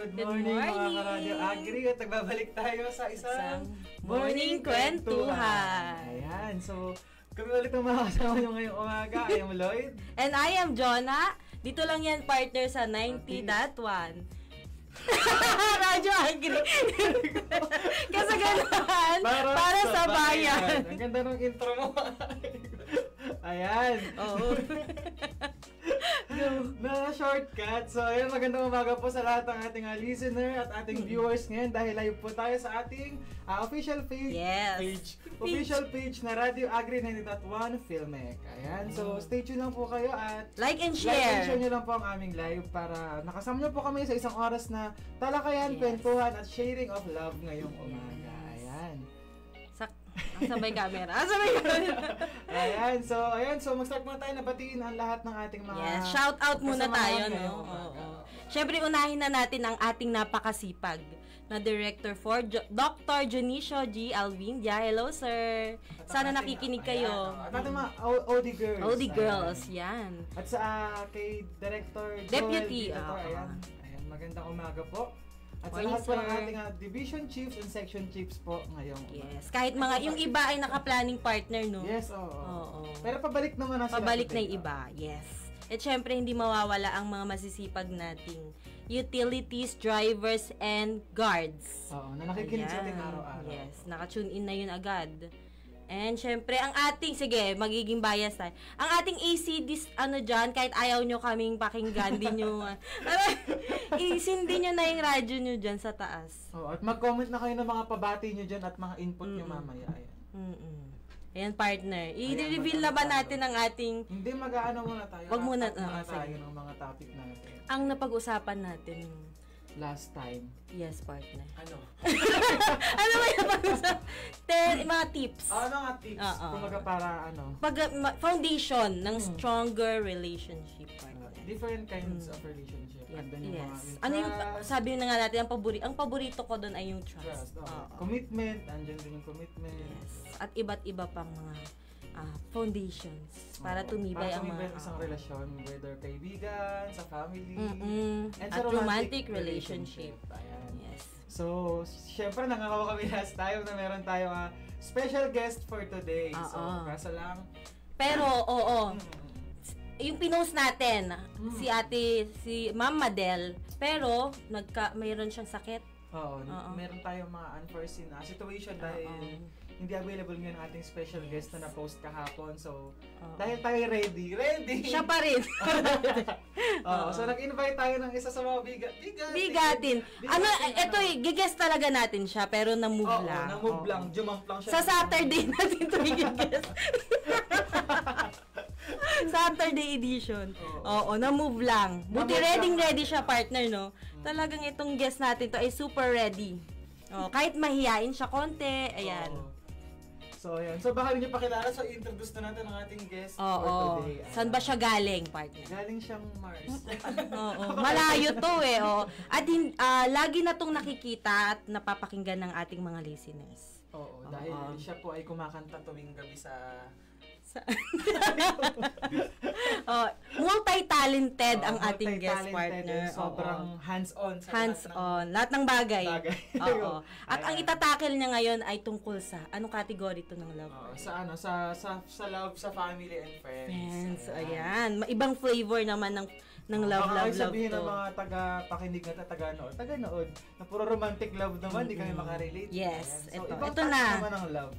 Good morning mga ka-Radio Agri at nagbabalik tayo sa isang Morning Kwentuhan. Ayan, so kami ulit ang makakasama nyo ngayong umaga. I am Lloyd. And I am Jonah. Dito lang yan partner sa 90.1. Radyo Agri. Kasagalan para sa bayan. Ang ganda ng intro mo. Ayan. Oo. Na shortcut. So, ayan, magandang umaga po sa lahat ng ating listener at ating viewers ngayon dahil live po tayo sa ating official page. Yes. Official page na Radio Agri 90.1 Filmek. Ayan. So, stay tuned lang po kayo at like and share share nyo lang po ang aming live para nakasama nyo po kami sa isang oras na talakayan, kwentuhan at sharing of love ngayong umaga. Ayan. Sabay camera. Ayan, so mag-start muna tayo na batiin ang lahat ng ating mga shout out muna tayo, no? Oo. Syempre, unahin na natin ang ating napakasipag na Director for Dr. Junicio G. Alvindia. Hello, sir. Sana nakikinig kayo. At ating mga OD Girls. OD Girls, yan. At sa kay Director Deputy. Ayan, magandang umaga po. At sa morning, lahat po ng sir. ating division chiefs and section chiefs po ngayong Yes. Kahit yung iba ay naka-planning partner, no? Yes, oo. Oo. Pero pabalik naman na sila. Pabalik na yung iba, yes. At syempre, hindi mawawala ang mga masisipag nating utilities, drivers, and guards. Oo, na nakikinig sa ating Ayan. araw-araw. Yes, naka-tune in na yun agad. And syempre, ang ating, sige, magiging bias tayo. Ang ating AC, dyan, kahit ayaw nyo kaming pakinggan, di nyo, isindi nyo na yung radyo nyo dyan sa taas. Oh, at mag-comment na kayo ng mga pabati nyo dyan at mga input nyo mamaya. Ayan. Ayan, partner. I-reveal na ba natin ang ating... Hindi, mag-aano muna tayo. Wag muna. Tayo ng mga topic natin. Ang napag-usapan natin Last time. yes, partner. Ano? Ano ba yung napag-usapan? Mga tips. Ano nga tips? Kumaga para ano? Foundation ng stronger relationship, partner. Different kinds of relationship. And then yung Yes. mga Ano yung, sabi na nga natin, ang paborito ko doon ay yung trust. Commitment, andyan din yung commitment. Yes. At iba't iba pang mga foundations para tumibay ang mga isang relasyon, whether kaibigan, sa family, and sa at romantic relationship. Ayan. Yes. So, syempre nakakawa kami last time na meron tayo special guest for today. So, kaso lang. Pero, yung pinost natin, si Ma'am Madel, pero mayroon siyang sakit. Oo, meron tayong mga unforeseen situation dahil hindi available ngayon ang ating special guest na na-post kahapon. So, dahil tayo ready. Siya pa rin. So nag-invite tayo ng isa sa mga bigatin. Ito gigest talaga natin siya, pero na-move lang. Na-move lang. Jump lang siya. Sa Saturday natin ito i-gigest. Saturday edition. Oo, na-move lang. Buti ready siya, partner, no? Talagang itong guest natin to ay super ready. Kahit mahihain siya konti, ayan. So, ayan. So, baka rin niyo pakilala. So, introduce na natin ang ating guest for today. Saan ba siya galing, partner? Galing siyang Mars. Malayo to eh. At lagi na tong nakikita at napapakinggan ng ating mga listeners. Oo, dahil siya po ay kumakanta tuwing gabi sa multi-talented ang ating guest partner. Sobrang hands-on. Hands-on. Lahat ng bagay. Oo. At ang itatackle niya ngayon ay tungkol sa anong category to ng love? Sa love, sa family and friends. Ayan. Ibang flavor naman ng love sabihin to. ng mga taga-pakinig na taga-nood, na puro romantic love naman, di kami makarelate. Yes. So, ito na. naman ang love.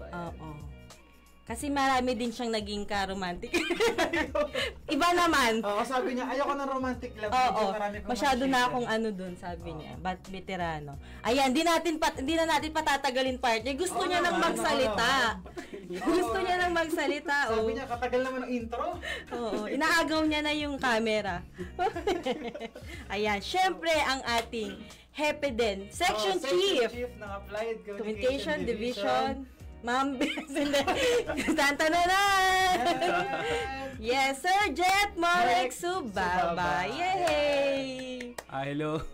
Kasi marami din siyang naging ka-romantic. Iba naman. Sabi niya, ayoko ng romantic love. Masyado na akong dun, sabi niya. Veterano. Ayan, di na natin patatagalin partner. Gusto niya nang magsalita. Gusto niya nang magsalita. Sabi niya, katagal naman ang intro. Inaagaw niya na yung camera. Ayan, syempre ang ating hepe din. Section Chief ng Applied Communication Division. Ma'am, tantananan! Yes, Sir Jet Morek Subaba. Yay! Hello.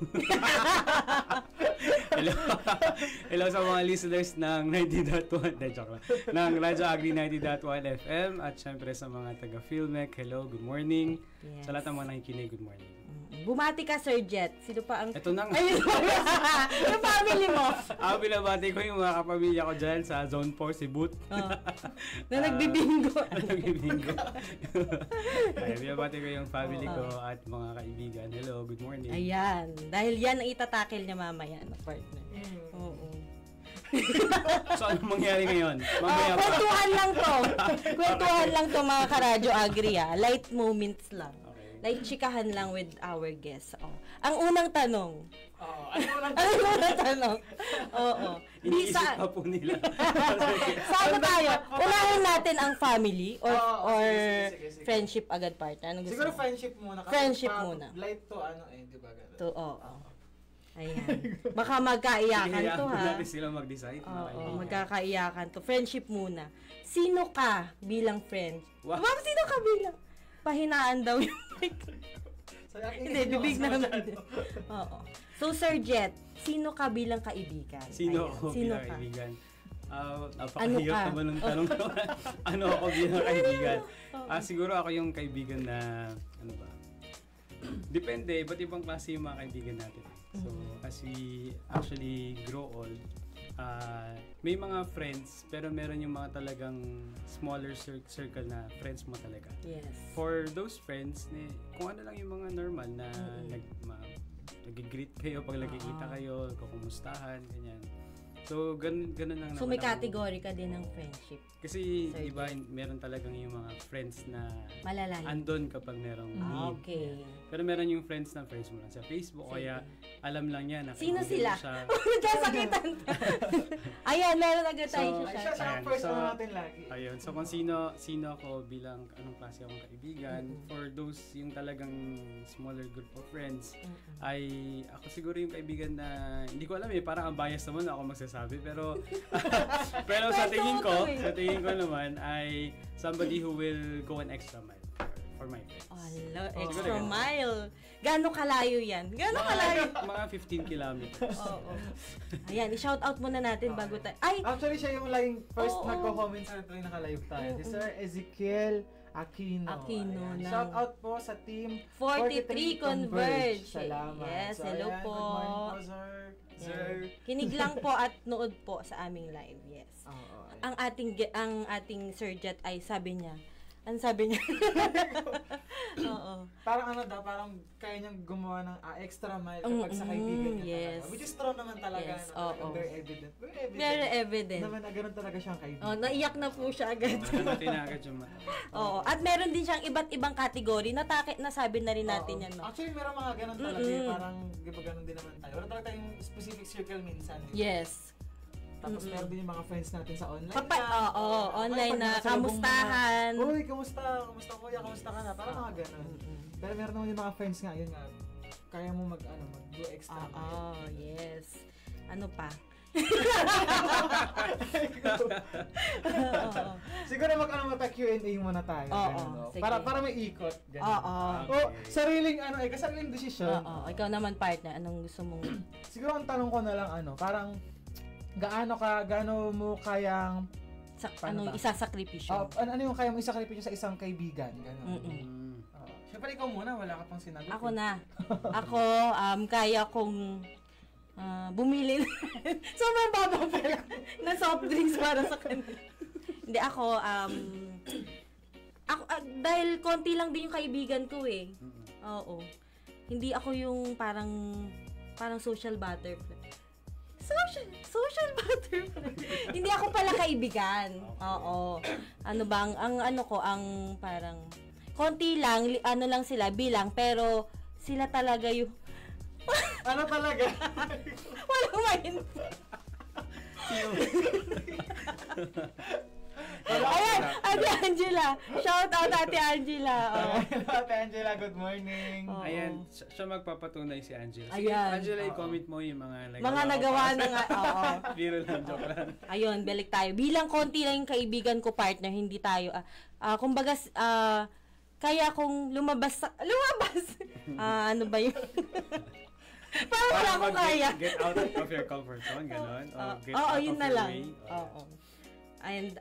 Hello sa mga listeners ng 90.1, joke lang, ng Radyo Agri 90.1 FM at syempre sa mga taga-Filmek, hello, good morning. Yes. Sa lahat ng mga nakikinig, good morning. Bumati ka, Sir Jet. Sino pa ang... Ito na nga. Ayun, yung family mo. Ako binabati ko yung mga kapamilya ko dyan sa Zone 4, si Boot. Na nagbibingo. Nagbibingo. Ay, binabati ko yung family ko at mga kaibigan. Hello, good morning. Ayan. Dahil yan ang itatakil niya mamaya na partner. Oo. So, anong mangyari ngayon? Mamaya pa. Kwentuhan lang to. Kwentuhan lang to mga karadyo agri Light moments lang. Okay. Light chikahan lang with our guests. Ang unang tanong. Ano unang tanong? Oo. Iniisip pa po nila. Saan tayo? Unahin natin ang family or sige. friendship agad partner. Anong gusto Siguro mo? friendship muna. Kasi Friendship muna. Light to di ba ganun? Oo. Ayan. Baka magkaiyakan to ha. Natin sila mag-decide. Oo, magkakaiyakan to. Friendship muna. Sino ka bilang friend? Wow. Ma'am, sino ka bilang? Pahinaan daw yung mic. Hindi, bibig naman. Oo. So, Sir Jet, sino ka bilang kaibigan? Sino Ayan. ako Sino bilang ka? kaibigan? Ano Napakahirap ka? naman ng tanong ko. Ano ako bilang kaibigan? Siguro ako yung kaibigan na, ano ba? Depende, iba't ibang klase yung mga kaibigan natin. So, as we actually grow old, may mga friends, pero meron yung mga talagang smaller circle na friends mo talaga. Yes. For those friends, kung ano lang yung mga normal na nag-greet kayo pag nagkikita kayo, kukumustahan, ganyan. So, ganun lang So, naman may ako. category ka din ng friendship. Kasi, Sir iba, meron talagang yung mga friends na Malalayo. andon kapag merong need. Okay. Pero meron yung friends mo lang sa Facebook, kaya alam lang niya na Sino kaibigan sila? mo siya. Nagkasakitan. Ayan, meron agad tayo So, siya. Siya ang Ayan, first so, natin lagi. Ayun, so kung sino ako bilang anong klase akong kaibigan, for those yung talagang smaller group of friends, ay ako siguro yung kaibigan na, hindi ko alam parang ang bias naman ako magsasabi, pero pero sa tingin ko naman ay somebody who will go an extra mile for my friends. Extra mile. Gano'ng kalayo yan? Gano'ng kalayo? Mga 15 kilometers. Oo. Ayan, i-shout out muna natin bago tayo. Ay! Actually, siya yung laging first nagko-comment sa tuloy nakalive tayo. Si Sir Ezekiel Aquino. Ayan. Shout out po sa team 43 Converge. Salamat. Yes, hello ayan, po. Good morning po, sir. Sir. Kinig lang po at nood po sa aming live. Yes. Ayan. Ang ating Sir Jet ay sabi niya. Ano sabi niya? Oo. Parang parang kaya niyang gumawa ng extra mile kapag sa kaibigan niya yes. talaga. Which is true naman talaga. Yes, Very evident. Very evident. Naman na ganun talaga siyang kaibigan. Oh, naiyak na po siya agad. Tinagad yung mata. Oo. At meron din siyang iba't ibang kategory. Nasabi na rin natin yan, no? Actually, meron mga ganun talaga. Parang, di ba ganun din naman tayo. Wala talaga tayong specific circle minsan. Yes. Tapos meron din yung mga friends natin sa online online na, kamustahan. Uy, kamusta? Kamusta kuya? Kamusta ka na? Parang mga ganun. Pero meron naman yung mga friends nga, yun nga, kaya mo mag-do extra. Yes. Ano pa? Siguro magpa-Q&A muna tayo. Para may ikot. Sariling sariling desisyon. Ikaw naman partner, anong gusto mong... Siguro ang tanong ko na lang parang gaano mo kayang isasakripisyo? Ano yung kaya mo isakripisyo sa isang kaibigan? Ganun. Siyempre ikaw muna, wala ka pang sinagot. Ako na. Ako, kaya kong bumili sobrang baba pala na soft drinks para sa kanila. Hindi, ako, dahil konti lang din yung kaibigan ko eh. Oo. Hindi ako yung parang social butterfly. Social butterfly. Hindi ako pala kaibigan. Oo. Ano bang, ang parang, konti lang, lang sila bilang, pero sila talaga yung, ano talaga? walang main. Ayan, Ate Angela. Shout out Ate Angela. Ate Angela, good morning. Ayan, siya magpapatunay si Angela. Sige, Ayan. Angela, i-comment mo yung mga nagawa na nga. Oo. Biro lang, joke lang. Ayun, balik tayo. Bilang konti lang yung kaibigan ko, partner, hindi tayo. Kumbaga, kaya kung lumabas. Ano ba yun? Parang wala akong kaya. Get out of your comfort zone, gano'n. Oo, yun na lang. Oo. And,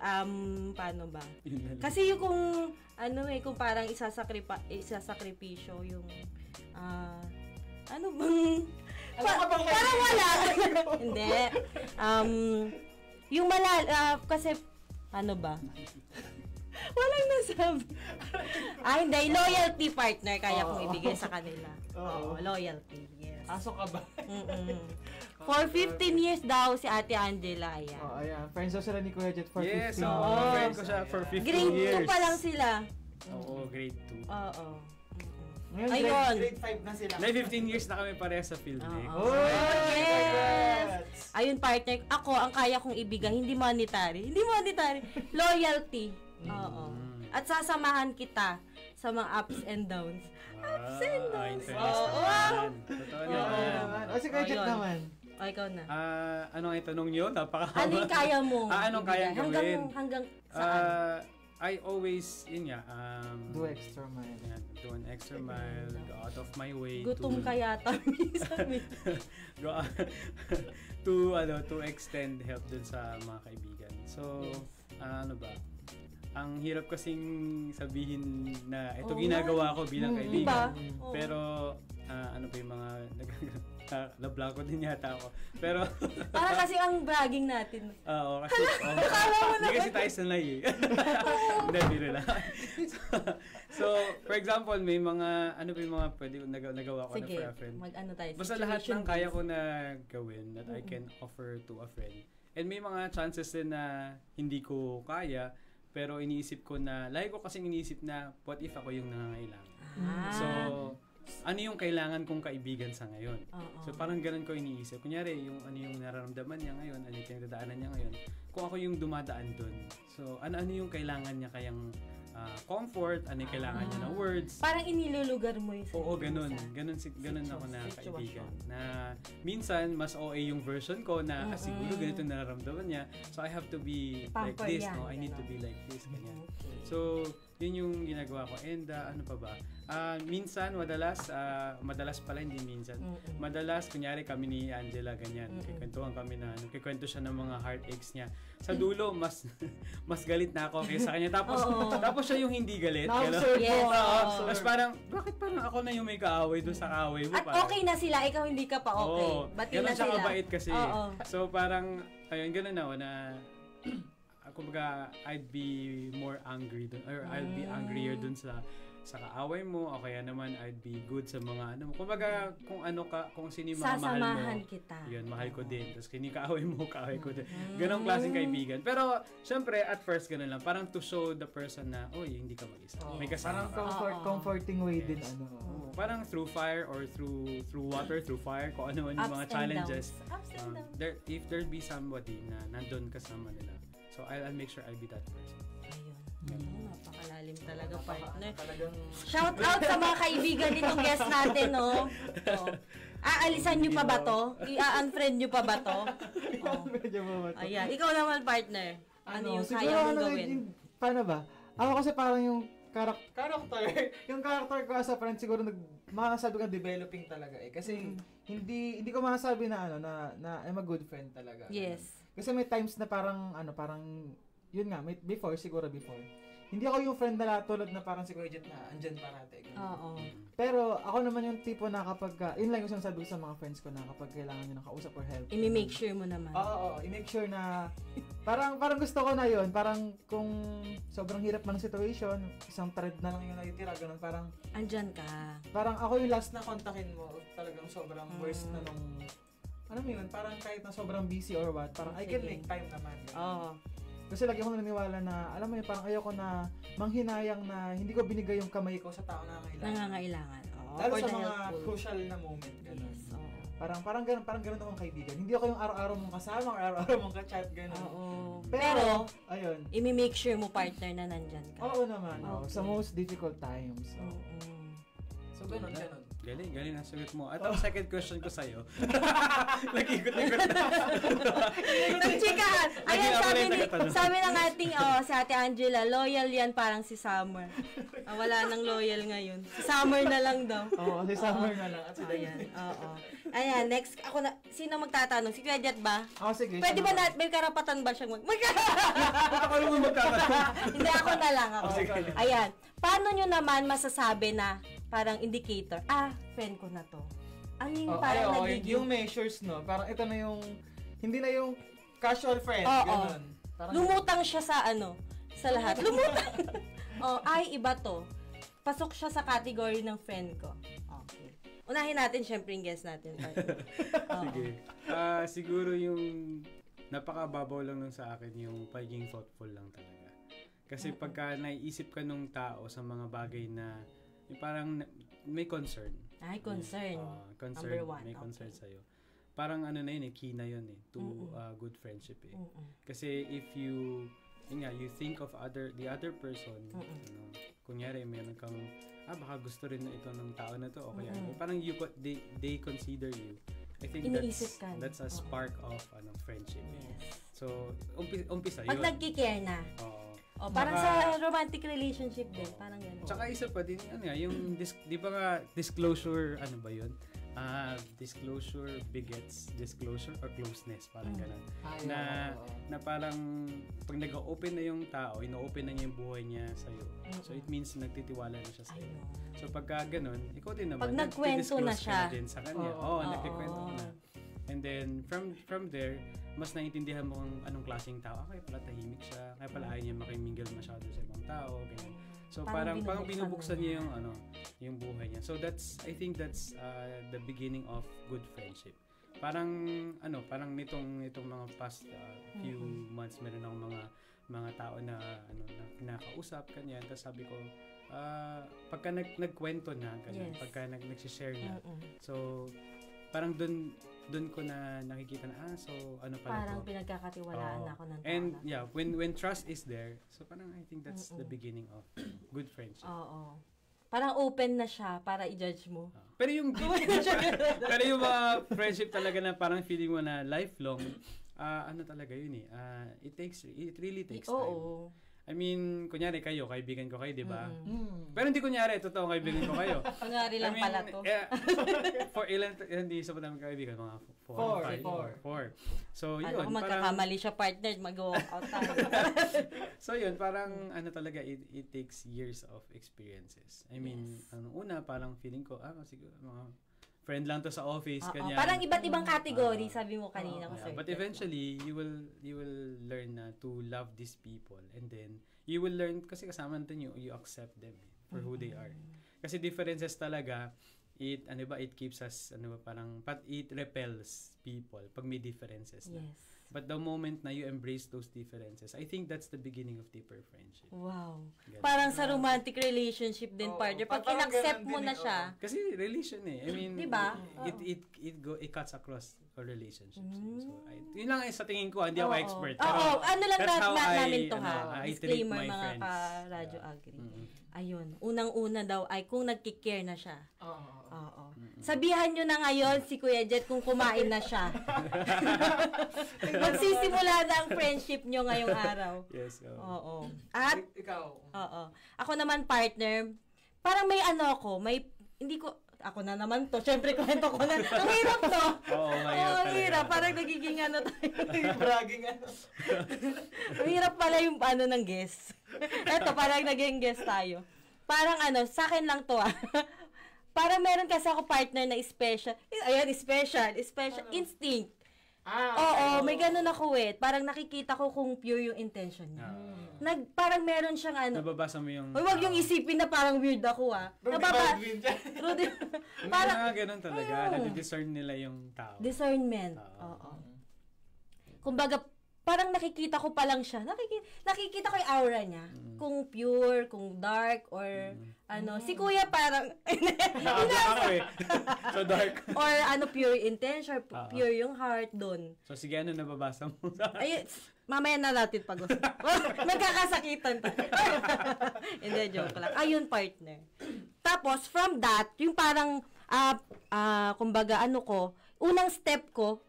paano ba? Yun na lang. Kasi yung kung parang isasakripisyo yung, ano bang, parang wala. Hindi. Yung kasi, ano ba? Walang nasabi. Hindi. Loyalty partner kaya kong ibigay sa kanila. Oo, loyalty. Yes. Aso ka ba? For 15 years daw si Ate Angela. Ayan. Ayan. Friends daw sila ni Kuya Jet for 15 years. Friend ko siya for 15 Grade years. 2 pa lang sila. Oo, grade 2. Oo. Ngayon, Ayun. grade 5 na sila. May 15 years na kami pareha sa field eh. Oh, yes! Ayun, partner. Ako, ang kaya kong ibigay, hindi monetary. Loyalty. Oo. At sasamahan kita sa mga ups and downs. Ups and downs. Totoo naman. O, si Kuya Jet naman. O, ikaw na. Ano ang itanong nyo? Napakahaba. Ano yung kaya mo? Anong kaya gawin? Hanggang saan? I always, yun nga, Do extra mile. Do an extra mile, go out of my way. Gutom ka yata, minsan. Go out to extend help dun sa mga kaibigan. So, ano ba? Ang hirap kasing sabihin na ito ginagawa ko bilang kaibigan. Pero, ano ba yung mga na-vlog ko din yata ako. Pero para kasi ang bragging natin. Oo, kasi hindi kasi tayo sanay eh. Hindi, biro lang. So, for example, may mga, ano ba yung mga pwede nagawa ko na for a friend? Mag-ano tayo. Basta lahat ng kaya ko na gawin that I can offer to a friend. And may mga chances din na hindi ko kaya, pero iniisip ko na, lagi ko kasing iniisip na, what if ako yung nangangailangan? So, ano yung kailangan kong kaibigan sa ngayon? So parang ganun ko iniisip. Kunyari, yung ano yung nararamdaman niya ngayon, ano yung pinagdadaanan niya ngayon, kung ako yung dumadaan dun. So ano yung kailangan niya kayang comfort, ano yung kailangan niya na words. Parang inilulugar mo yung Oo, ganun. Ganun ako na kaibigan. Na minsan, mas OA yung version ko na siguro ganito nararamdaman niya. So I have to be like this. No? I need to be like this. Ganyan. So, yun yung ginagawa ko. And ano pa ba? Minsan, madalas pala, hindi minsan. Madalas, kunyari kami ni Angela, ganyan. Kikwentuhan kami na, kikwento siya ng mga heartaches niya. Sa dulo, mas galit na ako kaysa kanya. Tapos siya yung hindi galit. Yes. Tapos parang, bakit parang ako na yung may kaaway doon sa kaaway mo? At okay na sila, ikaw hindi ka pa okay. Ba't na siya sila? kabait kasi. So parang, ayun, ganun ako na, kumbaga, I'd be more angry dun, or I'll be angrier dun sa kaaway mo, o kaya naman I'd be good sa mga ano mo. Kumbaga, kung sino yung mga mahal mo. Sasamahan kita. Yun, mahal ko din. Tapos kung kaaway mo, kaaway ko din. Ganong klaseng kaibigan. Pero, syempre, at first, ganun lang. Parang to show the person na, hindi ka mag-isa. May kasama ka. Parang comforting way din. Parang through fire or through water, through fire, kung ano man yung mga challenges. Ups and downs. If there be somebody na nandun kasama nila, so I'll make sure I'll be that person. Ayun. Napakalalim talaga, partner. Shout out sa mga kaibigan nitong guest natin, no? Aalisan nyo pa ba to? I-unfriend nyo pa ba to? Ayan. Ikaw naman, partner. Ano yung kaya mong gawin? Paano ba? Ako kasi parang yung yung character ko as a friend siguro makasabi ko developing talaga eh. Kasi hindi ko masasabi na na I'm a good friend talaga. Yes. Kasi may times na parang yun nga, before. Hindi ako yung friend na tulad na parang si Kuya Jet na andyan parate. Oo. Pero ako naman yung tipo na kapag, yun lang yung sinasabi ko sa mga friends ko na kapag kailangan nyo ng kausap or help. I-make sure mo naman. Oo, i-make sure na, parang gusto ko na yun. Parang kung sobrang hirap ng situation, isang thread na lang yung natitira, ganun. Parang, andyan ka. Parang ako yung last na kontakin mo, talagang sobrang worst na nung, ano mo yun, parang kahit na sobrang busy or what, parang I can make time naman. Oo. Kasi lagi ako naniniwala na, alam mo yun, parang ayoko na manghinayang na hindi ko binigay yung kamay ko sa tao na nangangailangan. Lalo sa mga crucial na moment. Ganun. Yes. Parang ganun akong kaibigan. Hindi ako yung araw-araw mong kasama or araw-araw mong ka-chat, ganun. Pero ayun. I-make sure mo, partner, na nandyan ka. Oo naman. Sa most difficult times. So, ganun. Galing ang sagot mo. At ang second question ko sa'yo, nag-ikot-ikot na. Nagchikahan! Ayan, ako na yung tagatanong. sabi ng ating, si Ate Angela, loyal yan parang si Summer. Wala nang loyal ngayon. Si Summer na lang daw. Oo, si Summer na lang. At si Ayan, oo. Ayan, next, ako na, sino magtatanong? Si Kuya Jet ba? Sige. Pwede ba may karapatan ba siyang Ako naman magtatanong. Hindi, ako na lang ako. Sige. Ayan, paano nyo naman masasabi na parang indicator, friend ko na to? Ano yung parang nagiging... Yung measures, no? Parang ito na yung, hindi na yung casual friend, Oo. ganun. Parang, Lumutang siya sa sa lahat. Lumutang. Iba to. Pasok siya sa category ng friend ko. Okay. Unahin natin, syempre, yung guest natin. Sige. Siguro yung napakababaw lang nun sa akin yung pagiging thoughtful lang talaga. Kasi pagka naiisip ka nung tao sa mga bagay na yung parang may concern. Concern. Concern. Number 1. May concern sa'yo. Parang ano na yun key na yun to good friendship Kasi if you think of the other person, kunyari meron kang baka gusto rin na ito ng tao na to, okay, parang they consider you. I think that's a spark of friendship. Yes. So umpisa yun. Pag nagki-care na. Parang sa romantic relationship din, parang gano'n. Tsaka isa pa din yung di ba nga disclosure, ano ba yun? Disclosure begets disclosure or closeness, parang ganun. Na parang pag nag-open na yung tao, ino-open na niya yung buhay niya sa'yo. So it means nagtitiwala na siya sa'yo. So pagka ganun, ikaw din naman, pag nagkwento na siya, din sa kanya. Nagkikwento ka na. And then from there, mas naiintindihan mo kung anong klaseng tao. Kaya pala tahimik siya, kaya pala ayaw niya makimingle masyado sa ibang tao, ganyan. So parang binubuksan niya yung buhay niya. So I think that's the beginning of good friendship. Parang nitong mga past few months meron akong mga tao na nakausap kanya, tapos sabi ko pagka nagkwento na ganyan, pagka nagsi-share na. So parang doon ko na nakikita na so ano pala parang pinagkakatiwalaan ako ng tao. And when trust is there, so parang I think that's the beginning of good friendship. Parang open na siya para i-judge mo. Pero yung friendship talaga na parang feeling mo na lifelong, talaga yun it really takes time. I mean, kunyari kayo, kaibigan ko kayo, di ba? Pero hindi kunyari, totoo kaibigan ko kayo. Kunyari lang pala to. For ilan, hindi sa namin kaibigan, mga 4. So, yun. Kung magkakamali siya partner, mag-walk out tayo. So, yun, parang talaga, it takes years of experiences. I mean, una, parang feeling ko, siguro, mga friend lang to sa office, kanya. Parang iba't ibang category, sabi mo kanina. But eventually, you will learn to love these people, and then you will learn, kasi kasama natin you accept them for who they are. Kasi differences talaga, it keeps us, it repels people pag may differences na. Yes. But the moment na you embrace those differences, I think that's the beginning of deeper friendship. Wow. Ganun. Parang sa romantic relationship din, partner. Pag in-accept mo na siya. Kasi relation I mean, diba? It cuts across relationships. So, yun lang sa tingin ko, hindi ako expert. Ano lang namin to Disclaimer mga ka-radyo agri. Ayun, unang-una daw ay kung nagki-care na siya. Oo. Sabihan nyo na ngayon si Kuya Jet kung kumain na siya. Magsisimula na ang friendship nyo ngayong araw. Yes. Oo. At ikaw. Oo. Ako naman partner, parang ako na naman to. Siyempre, kwento ko na. Ang hirap to. Ang hirap. Parang nagiging tayo. Bragging Ang hirap pala yung ng guest. Eto, parang naging guest tayo. Parang sa akin lang to Parang meron kasi ako partner na special. Ayan, special instinct. May ganun ako Parang nakikita ko kung pure yung intention niya. Parang meron siyang Nababasa mo yung... Huwag yung isipin na parang weird ako Parang ganun talaga. Nadi-discern nila yung tao. Discernment. Kumbaga, parang nakikita ko pa lang siya. Nakikita ko yung aura niya. Kung pure, kung dark, or Si Kuya parang... So dark. Or pure intention, pure yung heart doon. So sige, nababasa mo? Ay, mamaya na natin pag-usap. Magkakasakitan pa. Hindi, joke lang. Ayun, partner. Tapos, from that, yung parang, kumbaga, unang step ko,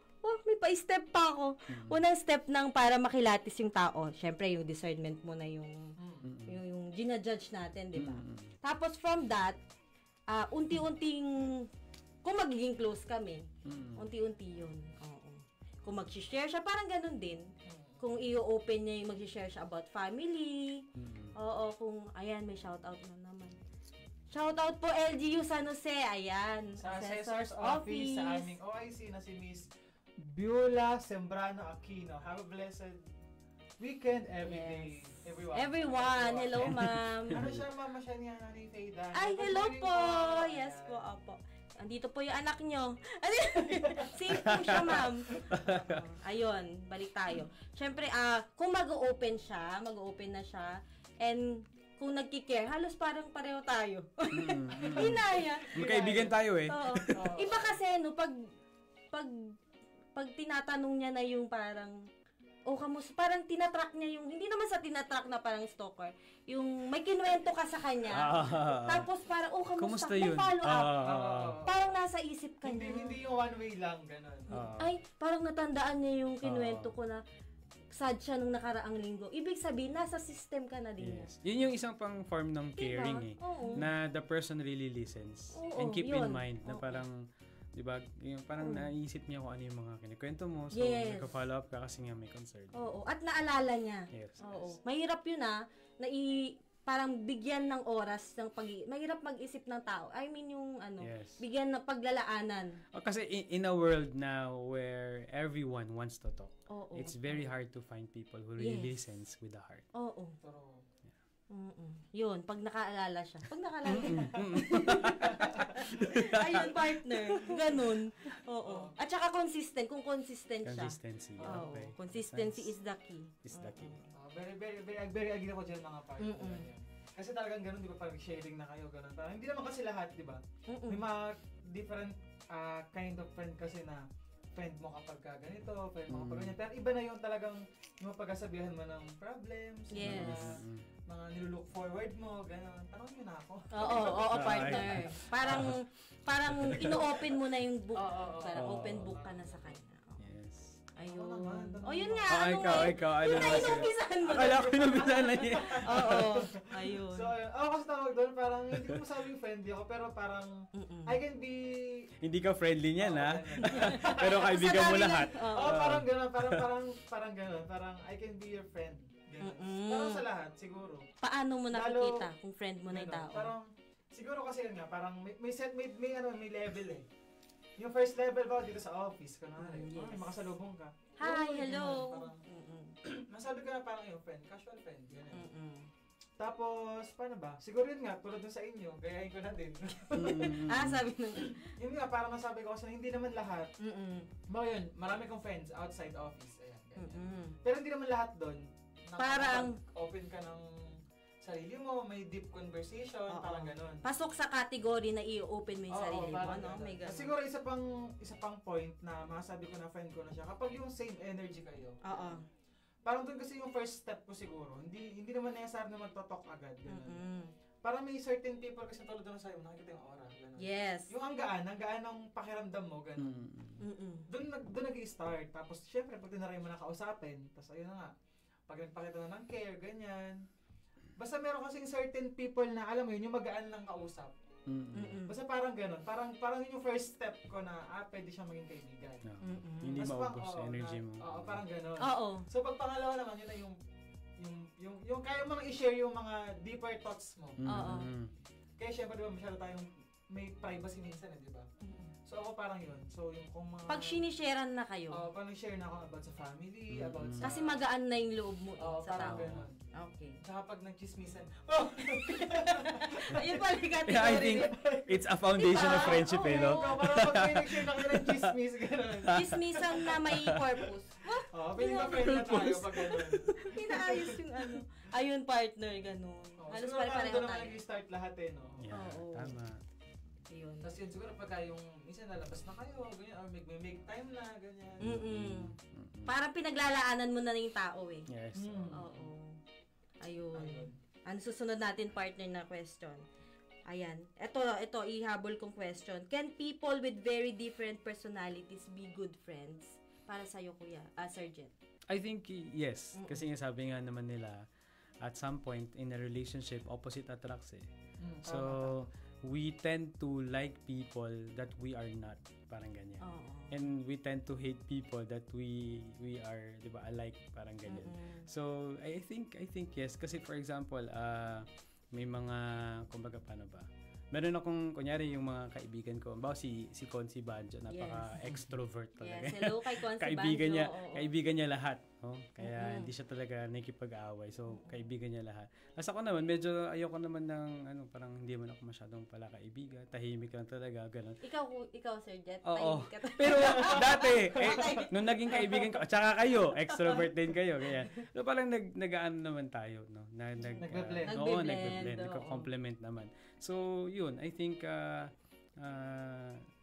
may pa-step pa ako. Unang step ng para makilatis yung tao. Syempre, yung discernment mo na yung ginajudge natin, di ba? Tapos from that, unti-unting, kung magiging close kami, unti-unti yun. Oo. Kung mag-share siya, parang ganun din. Kung i-open niya yung mag-share siya about family. Oo, kung, ayan, may shoutout na naman. Shoutout po LGU San Jose, ayan. Sa Assessor's Office, sa aming OIC na si Miss Beulah Sembrano Aquino. Have a blessed weekend every day. Everyone. Hello, ma'am. Ano siya, mama siya niya, ni Fayda. Ay, hello po. Yes po, opo. Andito po yung anak nyo. Safe po siya, ma'am. Ayun, balik tayo. Siyempre, kung mag-open na siya, and kung nagki-care, halos parang pareho tayo. Hinaya. Magkaibigan tayo eh. Oo. Iba kasi, no, pag tinatanong niya na yung parang, kamusta? Parang tinatrack niya yung, hindi naman sa tinatrack na parang stalker, yung may kinuwento ka sa kanya, tapos parang, kamusta? May yun? follow up. Parang nasa isip ka niya. Hindi yung one way lang, gano'n. Ay, parang natandaan niya yung kinuwento ko na, sad siya nung nakaraang linggo. Ibig sabihin, nasa system ka na din. Yes. Yun yung isang pang form ng caring na the person really listens. And keep in mind na parang, di ba, yung parang naisip niya kung ano yung mga kinikwento mo. So, nagka-follow up ka kasi nga may concern. Oo. At naalala niya. Yes. Oo. Mahirap yun parang bigyan ng oras ng mahirap mag-isip ng tao. I mean yung bigyan ng paglalaanan. Kasi in a world now where everyone wants to talk, it's very hard to find people who really listens with the heart. Oo. Yun, pag nakaalala siya. Ayun, partner. Ganun. Oo. At saka consistent. Kung consistent siya. Consistency. Okay. Consistency is the key. Is the key. Very agree ako dyan mga partner. Kasi talagang ganun, di ba, parang sharing na kayo, ganun. Parang hindi naman kasi lahat, di ba? May mga different kind of friend kasi na friend mo kapag ganito, friend mo kapag ganyan. Pero iba na yung talagang yung mapagkasabihan mo ng problems, mga nilook forward mo, gano'n. Tanong nyo na ako. Oo, partner. Parang ino-open mo na yung book. Parang open book ka na sa kanya. Ayun. Yun nga. Ikaw. Yun na inumpisahan mo. Akala ko inumpisahan na niya. Oo. Ayun. So, ako kasi tawag doon, parang hindi ko masabing friendly ako, pero parang I can be... Hindi ka friendly niyan, ha? Pero kaibigan mo lahat. Parang gano'n. Parang gano'n. Parang I can be your friend. Parang sa lahat, siguro. Paano mo nakikita kung friend mo na yung tao? Parang, siguro kasi yun nga, parang may level eh. Yung first level ba dito sa office, kunwari, may makasalubong ka. Hi, hello. Masabi ko na parang yung friend, casual friend, gano'n. Tapos, paano ba? Siguro yun nga, tulad dun sa inyo, gayahin ko na din. Sabi nung... Yun nga, parang nasabi ko kasi hindi naman lahat. Yun, marami kong friends outside office, ayan, ganyan. Pero hindi naman lahat doon. Parang... Open ka ng sarili mo, may deep conversation, parang gano'n. Pasok sa category na i-open mo yung sarili mo, no? May gano'n. Siguro isa pang point na masabi ko na friend ko na siya, kapag yung same energy kayo. Parang doon kasi yung first step ko siguro, hindi naman necessary na magto-talk agad, gano'n. Parang may certain people kasi tulad naman sa'yo, nakikita yung aura, gano'n. Yes. Yung ang gaan ng pakiramdam mo, gano'n. Doon nag-i-start, tapos syempre pag tinaray mo na kausapin, tapos ayun na nga, pag nagpakita na ng care, ganyan. Basta meron kasing certain people na, alam mo yun, yung magaan ng kausap. Basta parang gano'n. Parang yun yung first step ko na, pwede siyang maging kaibigan. Hindi maubos energy mo. Parang gano'n. So, pag pangalawa naman, yun na yung kaya mo nang i-share yung mga deeper thoughts mo. Kaya syempre, diba, masyado tayong may privacy minsan, di ba? So ako parang yun. So yung kung mga... Pag sinisharean na kayo. Parang share na ako about sa family, about sa... Kasi magaan na yung loob mo sa tao. Ganun. Okay. Saka pag nagchismisan, Ayun pala yung Yeah, I think it's a foundation of friendship, no? Parang pag may nag-share na kayo ng chismis, gano'n. Chismisan na may purpose. Piling ka friend na tayo pag gano'n. Pinaayos yung ano. Ayun, partner, gano'n. Halos pare-pareho doon naman tayo. nag-start lahat eh, no? Yeah, tama. Ayun. Tapos yun, siguro pagka yung minsan nalabas na kayo, ganyan, or make time na, ganyan. Parang pinaglalaanan mo na yung tao eh. Yes. Oo. Ayun. Ano susunod natin, partner, na question? Ayan. Ito, ihabol kong question. Can people with very different personalities be good friends? para sa'yo, Kuya? Sir Jet? I think yes. Kasi nga sabi nga naman nila, at some point in a relationship, opposite attracts eh. So, we tend to like people that we are not. Parang ganyan. And we tend to hate people that we are, di ba, alike. Parang ganyan. So, I think yes. Kasi for example, may mga, kumbaga paano ba? Meron akong, kunyari, yung mga kaibigan ko. Bawa si Consi Banjo, napaka-extrovert talaga. Yes, hello kay Consi kaibigan Banjo. Kaibigan niya lahat. Oh? Kaya hindi siya talaga nakikipag-away. So, kaibigan niya lahat. As ako naman, medyo ayoko naman ng, parang hindi man ako masyadong pala kaibigan. Tahimik lang talaga, gano'n. Ikaw, Sir Jet, Oo. tahimik ka talaga. Pero dati, nung naging kaibigan ko, at saka kayo, extrovert din kayo. Kaya, so parang nag-ano naman tayo, no? Nagbe-blend. Oo, nagbe-blend. Nagko-complement naman. So, yun, I think,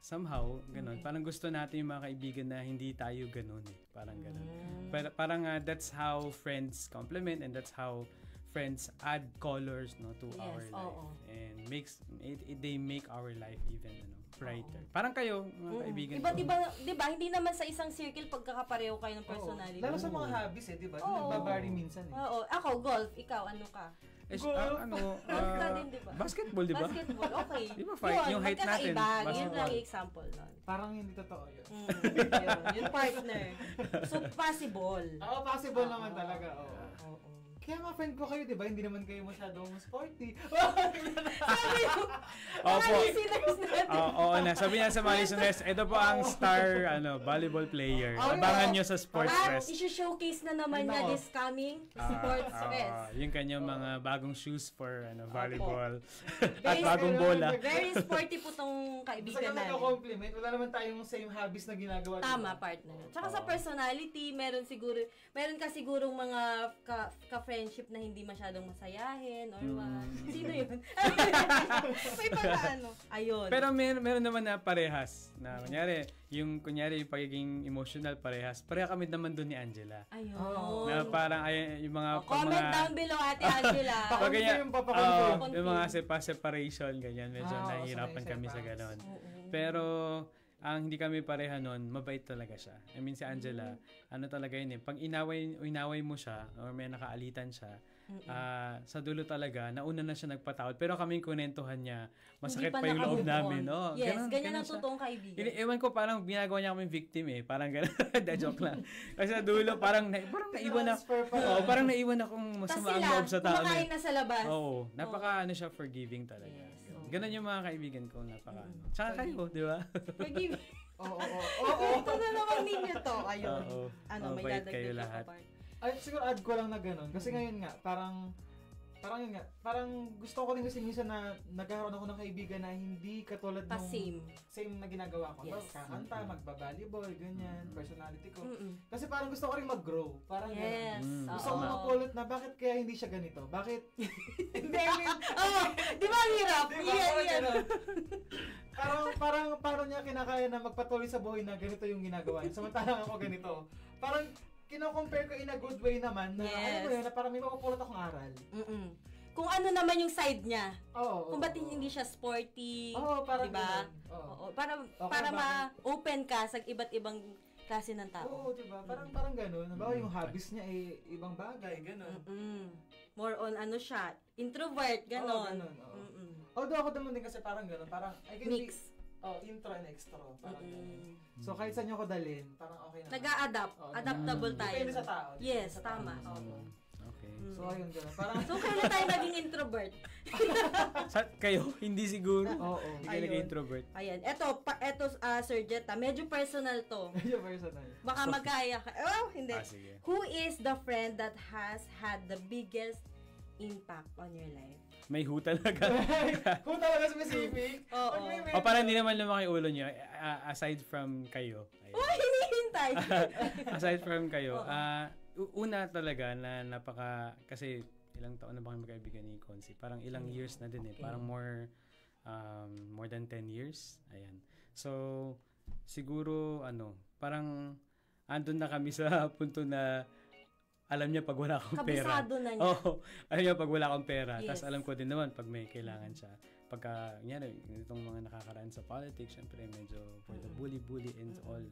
somehow, ganun. Parang gusto natin yung mga kaibigan na hindi tayo ganun eh. Parang ganun. Parang that's how friends complement and that's how friends add colors, no, to our life. And they make our life even brighter. Parang kayo, mga kaibigan ko. Iba, 'di ba? Hindi naman sa isang circle pagkakapareho kayo ng personality. Lalo sa mga hobbies eh, 'di ba? Nagbabari minsan eh. Oo. Ako, golf. Ikaw, ano ka? Basketball, di ba? Basketball, okay. Di ba, fight? Yung height natin. Yun lang yung example nun. Parang hindi totoo yun. Yung partner. So, possible. Oo, possible naman talaga. Oo. Kaya mga friend ko kayo, di ba? Hindi naman kayo masyadong sporty. Sabi mo, mga listeners natin. Oo na. Sabi niya sa mga listeners, ito po ang star volleyball player. Abangan nyo sa Sports Fest. I-showcase na naman niya this coming Sports Fest. Yung kanyang mga bagong shoes for volleyball. At bagong bola. Very sporty po tong kaibigan natin. Sa compliment, wala naman tayong same hobbies na ginagawa. Tama, partner. Tsaka sa personality, meron ka sigurong mga ka-friendship na hindi masyadong masayahin or what. Sino yun? May pagkaano. Ayun. Pero meron naman na parehas. Na kunyari yung pagiging emotional parehas. Pareha kami naman doon ni Angela. Ayun. Na parang yung mga comment down below, Ate Angela. Pag yung mga separation, ganyan. Medyo nahihirapan kami sa ganon. Pero ang hindi kami pareha nun, mabait talaga siya. I mean, si Angela, talaga yun eh. Pag inaway mo siya, or may nakaalitan siya, sa dulo talaga, nauna na siya nagpatawad. Pero kaming kunentuhan niya, masakit pa yung loob namin. Oh, yes, ganyan ang totoong kaibigan. Ewan ko, parang ginagawa niya kaming victim eh. Parang gano'n. Joke lang. Kasi sa dulo, parang naiwan na. Parang naiwan akong masama ang loob sa tao. Kumakain na sa labas. Oo. Siya forgiving talaga. Yes. Ganon yung mga kaibigan ko, napaka. Tsaka kayo, di ba? Forgiving. Oo. Ito na naman ninyo to. Ayun. May dadagdag kayo lahat. Ay, siguro add ko lang na gano'n. Kasi ngayon nga, parang gusto ko rin kasi minsan na nagkaroon ako ng kaibigan na hindi katulad ng same na ginagawa ko. Yes. Kakanta, magbabalibol, ganyan, personality ko. Kasi parang gusto ko rin mag-grow. Parang gano'n. Gusto ko mapulot na bakit kaya hindi siya ganito? Bakit? Hindi, di ba ang hirap? Parang niya kinakaya na magpatuloy sa buhay na ganito yung ginagawa niya. Samantalang ako ganito. Parang kino-compare ko in a good way naman na na parang may mapapulot akong aral. Kung ano naman yung side niya. Kung ba't hindi siya sporty, parang diba? Para ma-open ka sa iba't ibang klase ng tao. Oo, diba? Parang gano'n. Nabawa yung hobbies niya ibang bagay, gano'n. More on siya, introvert, gano'n. Although ako naman din kasi parang gano'n. Parang I can mix. Intro and extro. Parang gano'n. So, kahit saan nyo ko dalhin, parang okay na. Nag-a-adapt. Adaptable tayo. Depende sa tao. Yes, tama. Okay. So, ayun gano'n. So, kailan tayo naging introvert? Kayo? Hindi siguro. Oo. Hindi kayo naging introvert. Ayan. Eto, Sir Jet, medyo personal to. Medyo personal. Baka magkaya ka. Hindi. Sige. Who is the friend that has had the biggest impact on your life? May hu talaga. Hu talaga specific? Oo. Parang hindi naman lumaki ulo niyo. Aside from kayo. Hinihintay. Aside from kayo. Una talaga na kasi ilang taon na ba kayo magkaibigan ni Consi? Parang ilang years na din eh. Parang more than 10 years. Ayan. So, siguro, parang andun na kami sa punto na alam niya pag wala akong pera. Kabisado na niya. Alam niya pag wala akong pera. Yes. Tapos alam ko din naman pag may kailangan siya. Pagka, itong mga nakakaraan sa politics, syempre medyo for the bully and all.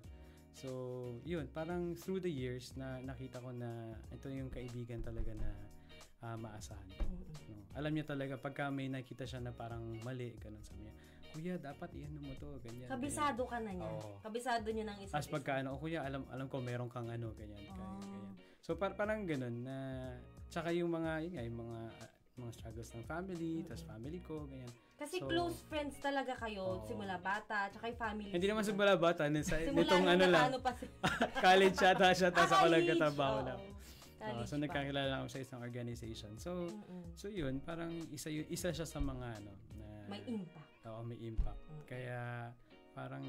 So, yun, parang through the years na nakita ko na ito yung kaibigan talaga na maasahan. No? Alam niya talaga, pagka may nakita siya na parang mali, ganun sa niya, kuya, dapat iyan mo to, ganyan. Kabisado ka na niya. Oo. Kabisado niyo ng isa't As pagka, kuya, alam ko meron kang ganyan. Ganyan. So, parang ganun na, tsaka yung mga, yung mga struggles ng family, tas family ko, ganyan. Kasi So, close friends talaga kayo, simula bata, tsaka yung family. Hindi naman simula bata, nitong lang. college siya, tas ako lang katrabaho lang. So College nagkakilala ako sa isang organization. So yun, parang isa siya sa mga na may impact. Oo, may impact. Kaya parang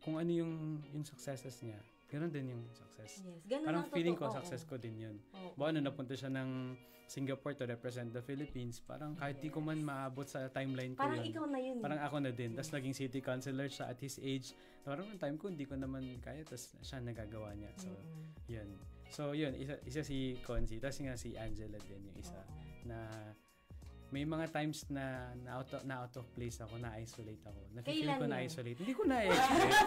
kung ano yung successes niya, ganoon din yung success. Yes, ganun parang ang feeling ko totoo. success ko din yun. Bawa napunta siya ng Singapore to represent the Philippines, parang kahit di ko man maabot sa timeline ko Parang yun. ikaw na yun. Parang ako na din. Tapos naging city councilor siya at his age. Parang yung time ko, hindi ko naman kaya. Tapos siya nagagawa niya. So, yun. So, yun. Isa si Conzi. Tapos nga si Angela din yung isa. Na may mga times na out of place ako, na-isolate ako. Na-feel ko na-isolate. Hindi ko na-isolate.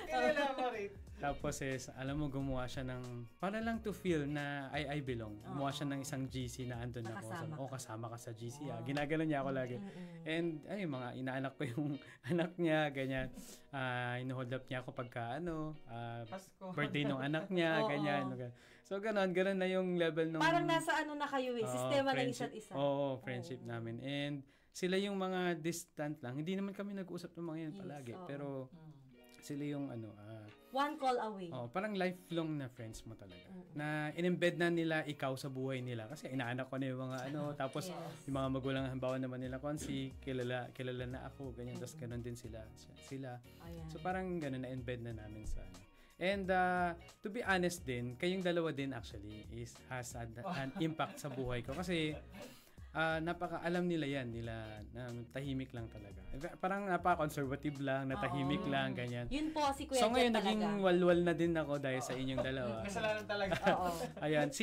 Kailan mo rin? Tapos alam mo, gumawa siya ng, para lang to feel na I belong. Gumawa siya ng isang GC na andun ako. Kasama ka sa GC. Ginagano niya ako lagi. And, mga inaanak ko yung anak niya, ganyan. Inuhold up niya ako pagka, birthday ng anak niya, ganyan. So, ganun na yung level ng... Parang nasa na kayo sistema ng isa't isa. Oo, friendship namin. And sila yung mga distant lang. Hindi naman kami nag-uusap ng mga yan palagi. Pero sila yung one call away. Parang lifelong na friends mo talaga. Na in-embed na nila ikaw sa buhay nila. Kasi inaanak ko na yung mga tapos yung mga magulang halimbawa naman nila Konsi, kilala na ako, ganyan. Tapos ganun din sila. So parang ganun na-embed na namin sa And to be honest din, kayong dalawa din actually has an impact sa buhay ko. Kasi napaka-alam nila na tahimik lang talaga. Parang napaka-conservative lang, na tahimik lang, ganyan. Yun po si Kuya So ngayon, Jet naging walwal na din ako dahil sa inyong dalawa. Kasalanan talaga. Ayan,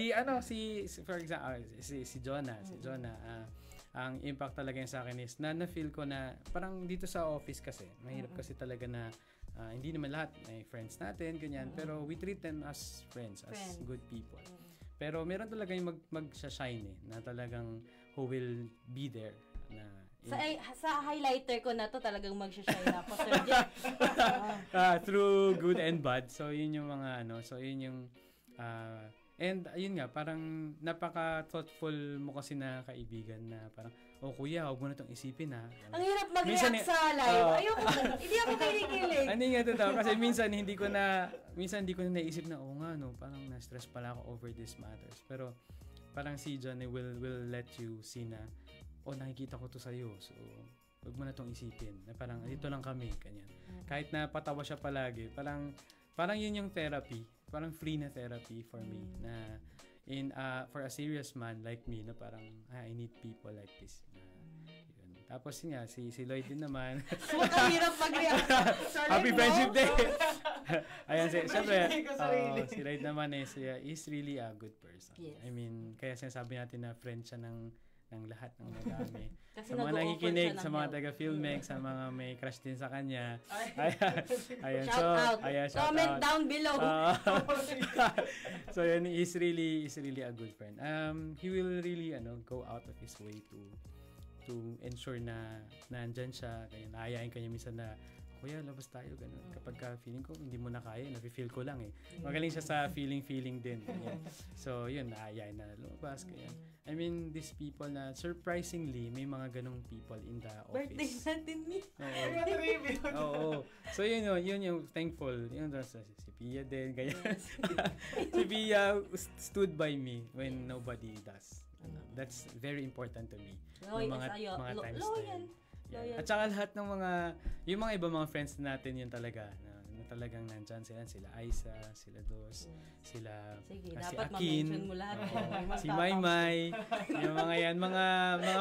for example, si Jonah, ang impact talaga sa akin is na-feel ko na parang dito sa office kasi, mahirap kasi talaga na hindi naman lahat may friends natin, ganyan, pero we treat them as friends, as good people. Pero meron talaga yung mag-shine na talagang who will be there. Sa highlighter ko na to talagang mag-shine ako, Sir Jeff. Through good and bad. So, yun yung mga so yun yung and ayun nga, parang napaka-thoughtful mo kasi na kaibigan na parang, kuya, huwag mo na itong isipin ha. Ang hirap mag-react sa live. Ayoko, hindi ako kinikilig. Hindi nga totoo. Kasi minsan hindi ko na naisip na, parang na-stress pala ako over these matters. Pero parang si John will let you see na, nakikita ko to sa'yo. So, huwag mo na itong isipin. Na parang, dito lang kami, kanyan. Kahit na patawa siya palagi, parang yun yung therapy. Parang free na therapy for me na for a serious man like me na parang I need people like this. Yun. Tapos nga si Lloyd din naman. Mahirap mag-react. Happy Friendship Day. Ayan syempre. Si Lloyd naman is really a good person. Yes. I mean, kaya sinasabi natin na friend siya ng lahat ng magami. Kasi sa mga nakikinig, sa mga taga-Filmex, sa mga may crush din sa kanya. Ayan. Shout out. Comment out. down below. So yun, he's really a good friend. He will really go out of his way to ensure na nandyan siya. Kaya naayain kanya minsan na, kuya, labas tayo, ganun. Kapag feeling ko, hindi mo na kaya, nafe-feel ko lang eh. Magaling siya sa feeling din. So, yun, naayain na lumabas. Kaya, I mean, these people na, surprisingly, may mga ganong people in the office. Birthday natin ni. Oo. So, yun yung thankful. Yun, si Pia din, ganyan. Si Pia stood by me when nobody does. That's very important to me. Mga times na yun. Yeah. At saka lahat ng yung mga iba mga friends natin yun talaga na talagang nandyan sila Aiza, sila Dos, sila sige, si dapat Akin, ma-mention mo lahat. si Maymay, yung mga yan, mga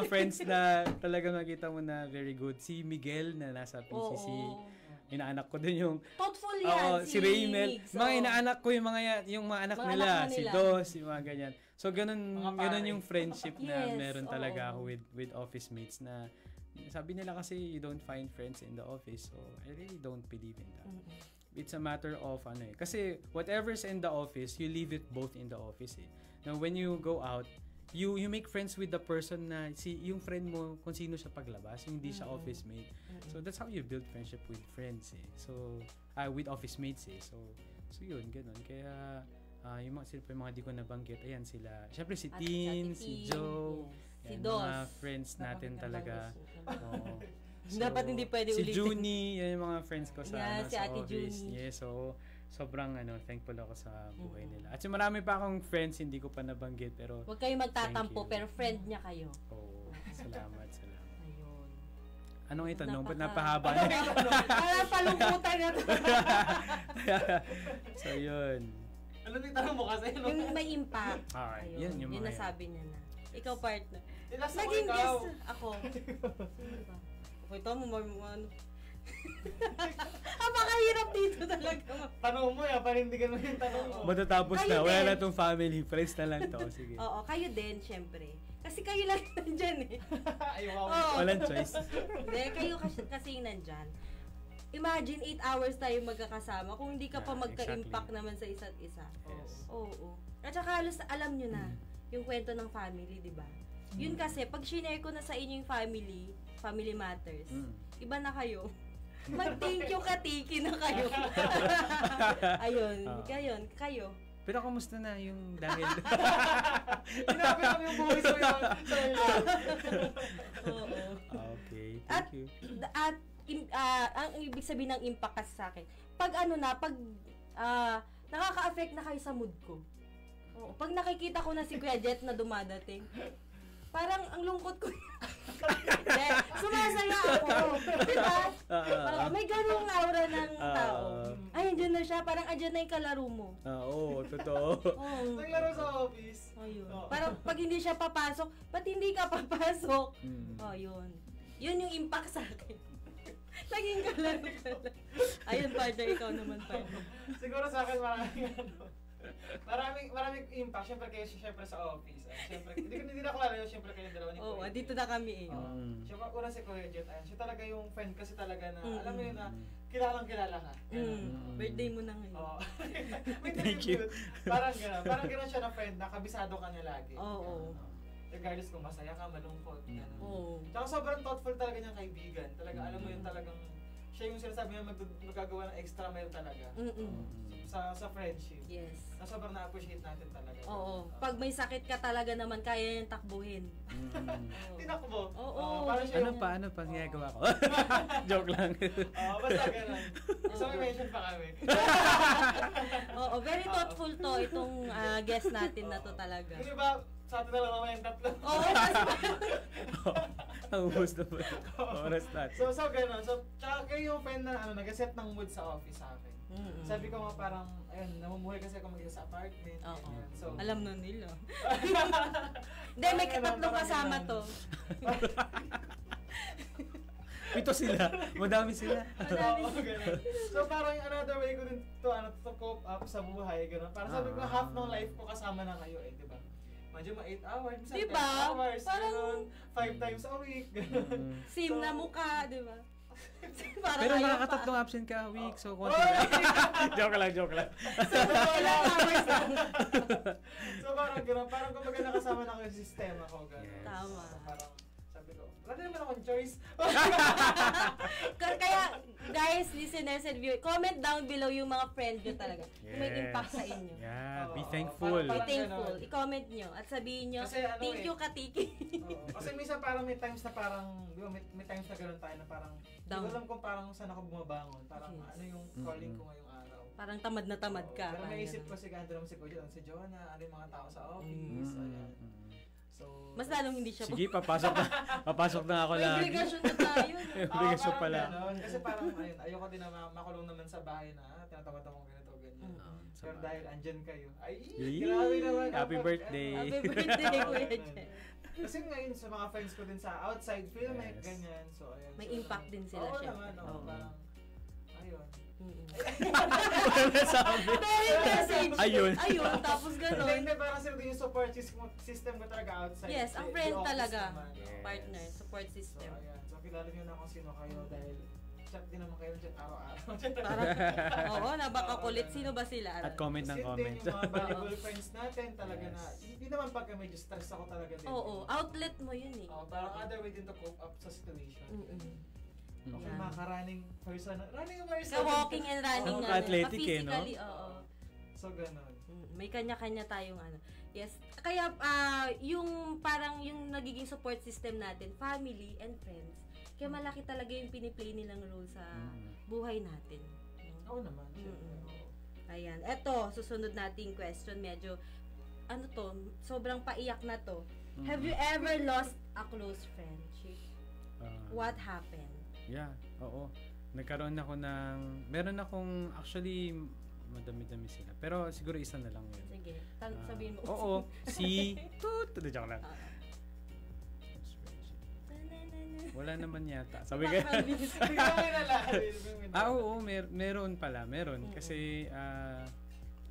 friends na talagang nakita mo na very good. Si Miguel na nasa PCC, inaanak ko din yung thoughtful yan, si Raymel. Mga inaanak ko yung mga anak nila, si Dos, yung mga ganyan. So ganun yung friendship na meron talaga ako with office mates na sabi nila kasi you don't find friends in the office, so I really don't believe in that. it's a matter of kasi whatever's in the office, you leave it both in the office eh. Now when you go out, you make friends with the person na yung friend mo kung sino siya paglabas, yung hindi siya office mate. So that's how you build friendship with friends eh. So with office mates eh. So yun, ganoon. Kaya yung mga di ko nabanggit, ayan sila. Syempre si Tin, si Joe, si and Dos. mga friends natin talaga. Oo. Dapat hindi pwede si ulitin. Si Junie, yan yung mga friends ko sa, si sa Ate office. Junie. Yeah, so sobrang thankful ako sa buhay nila. At marami pa akong friends hindi ko pa nabanggit pero huwag kayo magtatampo pero friend niya kayo. Oo. Salamat. Ayun. Anong itanong? Ba't napahaba na? Parang palungkutan na to. So yun. Ano yung tanong mo kasi? Yung may impact. Alright. Ayun. Yun yung Yun mga nasabi niya na. Ikaw partner. Nasa ko Naging ikaw. guest ako. Okay, ito mo ano. Napakahirap dito talaga. Tanong mo, panindigan mo yung tanong mo. Matatapos Kayo na. Wala din. na tong family. Friends na lang to. Sige. Oo, kayo din, syempre. Kasi kayo lang nandyan eh. Ayaw ako. Oo. Walang choice. Hindi, kayo kasi nandyan. Imagine 8 hours tayo magkakasama kung hindi ka pa magka-impact naman sa isa't isa. Yes. Oo. At saka halos alam nyo na yung kwento ng family, di ba? Yun kasi, pag shinare ko na sa inyo yung family matters, iba na kayo. Mag-thank you katiki na kayo. Ayun, kayo. Pero kumusta na yung dahil? Sinabi lang yung buhay sa iyo. Oo. Okay, At- thank you. Ang ibig sabihin ng impact kasi sa akin, pag nakaka-affect na kayo sa mood ko. Oo, pag nakikita ko na si Kuya Jet na dumadating, parang ang lungkot ko. Hindi, sumasaya ako. Diba? Parang may ganung aura ng tao. Ay, andyan na siya. Parang andyan na yung kalaro mo. Oo, totoo. Oo. Naglaro sa office. Ayun. Oo. Parang pag hindi siya papasok, ba't hindi ka papasok? Mm. Oh, yun. Yun yung impact sa akin. Naging kalaro ka lang. Ayun, partner, ikaw naman, partner. Siguro sa akin maraming impact. Siyempre sa office. Siyempre, hindi na kilala yun. Siyempre kayo dalawa ni Oo, Kuya. dito na kami eh. Siyempre, una si Kuya Jet. Ayan, siya talaga yung friend kasi talaga na, alam mo yun na, kilala ka. Birthday mo na ngayon. Oo. Thank you. Parang gano'n siya na friend na kabisado ka niya lagi. Oo. Regardless kung masaya ka, malungkot. Ganun. Oo. Tsaka sobrang thoughtful talaga niyang kaibigan. Talaga, alam mo yun talagang, siya yung sinasabi niya magagawa ng extra mile talaga. Sa friendship. Yes. Na sobrang na-appreciate natin talaga. Oo. Pag may sakit ka talaga naman, kaya yung takbuhin. Tinakbo. Oo. Parang siya yung... Ano pa ginagawa ko? Joke lang. Basta ganun. So may mention pa kami. Oo, very thoughtful to itong guest natin na to talaga. Hindi ba, sa atin na lang mamaya yung tatlo. Oo, kasi Naubos na ba? Oras natin. So ganun. So, tsaka kayo yung friend na nag-set ng mood sa office sa akin. Sabi ko nga parang, ayun, namumuhay kasi ako mag-isa sa apartment. Oo. ganyan. So, alam na nila. Hindi, may katatlong kasama to. Pito sila. Madami sila. Oo, ganun. So parang yung another way ko din to cope up sa buhay, ganun. Parang sabi ko half ng life ko kasama na kayo di ba? Medyo 8 hours, minsan Diba? 10 hours, Parang- 5 times a week, ganun. Same na mukha, di ba? Parang Pero ayaw pa. nakakatatlong absent ka a week, so konti lang. joke lang. So, ilang hours lang. So parang ganun, parang kumbaga nakasama na ko yung sistema ko, ganun. Yes. Tama. So, parang sabi ko, wala naman akong choice. Kaya, guys, listeners and viewers, comment down below yung mga friend nyo talaga. Kung may impact sa inyo. Yeah, be Oo, thankful. Be parang- thankful. I-comment nyo at sabihin nyo, Kasi ano thank you, Katiki. Oo. Kasi minsan parang may times na parang, di ba, may times na gano'n tayo na parang, hindi Down. ko alam kung parang saan ako bumabangon. Parang Yes. ano yung calling ko ngayong araw. Parang tamad na tamad Oo. ka. Pero parang may isip ganun. ko si Gandro, si Kuya, si Jonah, ano yung mga tao sa office. Ayan. So, Mas lalong hindi siya Sige, papasok na ako May lagi. obligasyon na tayo. no? May obligasyon parang pala. ganon. Kasi parang, ayun, ayoko din na makulong naman sa bahay na tinatamad akong ganito, ganyan. Pero dahil andyan kayo, ay, Yee! grabe naman. Happy kapag- birthday. Happy birthday, Kuya Ganun. Jet. Kasi ngayon sa mga friends ko din sa outside film, Yes. ganyan. So, ayun. May So, impact din sila, Oo syempre. naman, oo. Parang, ayun. Very message. Ayun. Ayun, tapos gano'n. Hindi, parang sila din yung support system ko talaga outside. Yes, ang The friend office talaga. naman. Yes. Partner, support So, system. ayan. So, kilala nyo na kung sino kayo dahil chat din naman kayo ng chat araw-araw. Parang, oo, nabakakulit. Sino ba sila? At comment ng Kasi comment. din yung mga valuable friends natin talaga na, hindi naman pagka medyo stress ako talaga din. Oo, outlet mo yun eh. Parang other way din to cope up sa situation. Okay, Yeah. mga ka-running person. Running person. Ka-walking and running Oo, na. athletic eh, no? Physically, oo. So, ganun. May kanya-kanya tayong ano. Yes. Kaya yung parang yung nagiging support system natin, family and friends. Kaya malaki talaga yung piniplay nilang role sa buhay natin. No? Oo naman. Ayan. Eto, susunod nating question. Medyo, ano to, sobrang paiyak na to. Have you ever lost a close friendship? What happened? Yeah, oo. Nagkaroon ako meron akong, actually, madami-dami sila. Pero siguro isa na lang yun. Sige, sabihin mo. Oo, si... Joke lang. Wala naman yata. Sabi ka. Oo, meron pala. Meron. Kasi,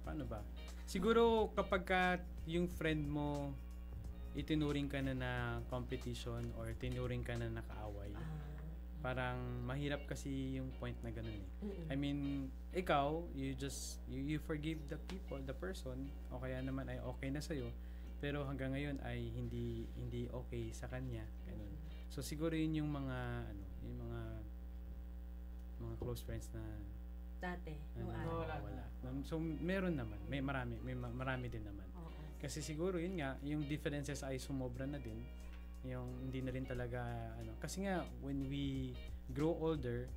paano ba? Siguro kapag yung friend mo, itinuring ka na competition or tinuring ka na nakaaway. Parang mahirap kasi yung point na ganun eh. I mean, ikaw, you forgive the person, o kaya naman ay okay na sa'yo, pero hanggang ngayon ay hindi okay sa kanya, ganun. So siguro yun yung mga close friends na dati, wala. So meron naman, may marami din naman. Kasi siguro yun nga, yung differences ay sumobra na din. Yung hindi na rin talaga kasi nga when we grow older,